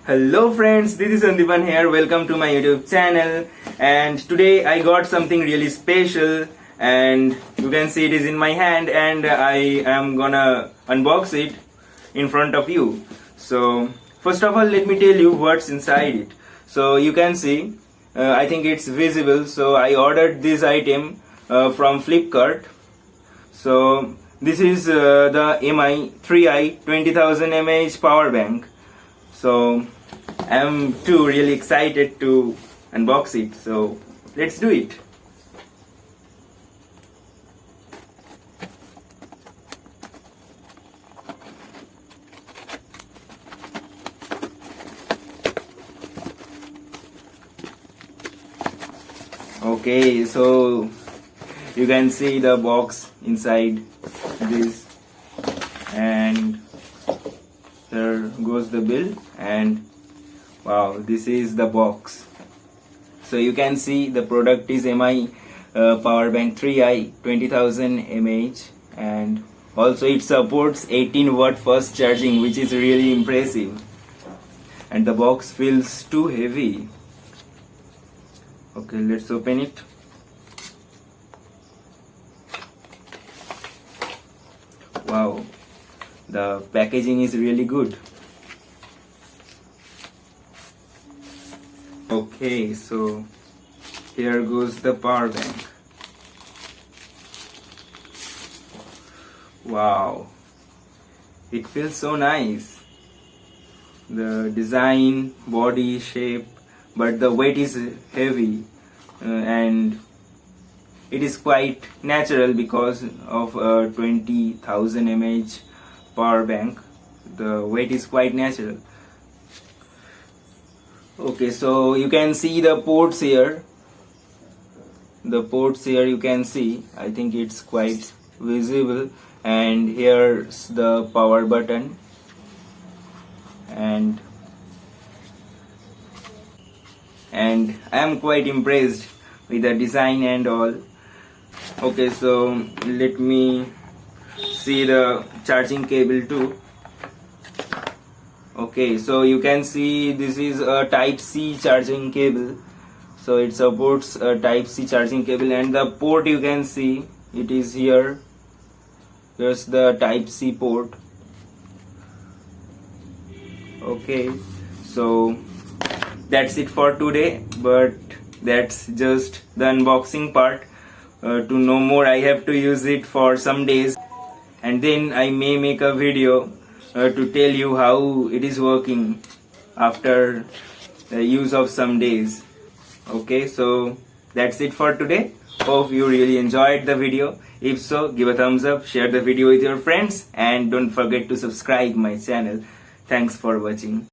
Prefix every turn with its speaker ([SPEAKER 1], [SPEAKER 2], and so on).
[SPEAKER 1] Hello friends, this is Sandipan here. Welcome to my YouTube channel. And today I got something really special, and you can see it is in my hand, and I am gonna unbox it in front of you. So first of all, let me tell you what's inside it. So you can see, I think it's visible. So I ordered this item from Flipkart. So this is the MI 3i 20,000 mAh power bank. So I'm too really excited to unbox it. So let's do it. Okay, so you can see the box inside this, and there goes the bill, and wow, this is the box. So you can see the product is MI power bank 3i 20,000 mAh, and also it supports 18-watt fast charging, which is really impressive. And the box feels too heavy. Okay, let's open it. Wow, the packaging is really good. Okay, so here goes the power bank. Wow, it feels so nice. The design, body, shape, but the weight is heavy, and it is quite natural because of a 20,000 mAh power bank. The weight is quite natural. Okay, so you can see the ports here. The ports here you can see. I think it's quite visible. And here's the power button. And I am quite impressed with the design and all. Okay, so let me see the charging cable too. Okay, so you can see this is a Type-C charging cable. So it supports a Type-C charging cable, and the port you can see, it is here. Here's the Type-C port. Okay, so that's it for today, but that's just the unboxing part. To know more, I have to use it for some days, and then I may make a video to tell you how it is working after the use of some days. Okay, so that's it for today. Hope you really enjoyed the video. If so, give a thumbs up, share the video with your friends, and don't forget to subscribe my channel. Thanks for watching.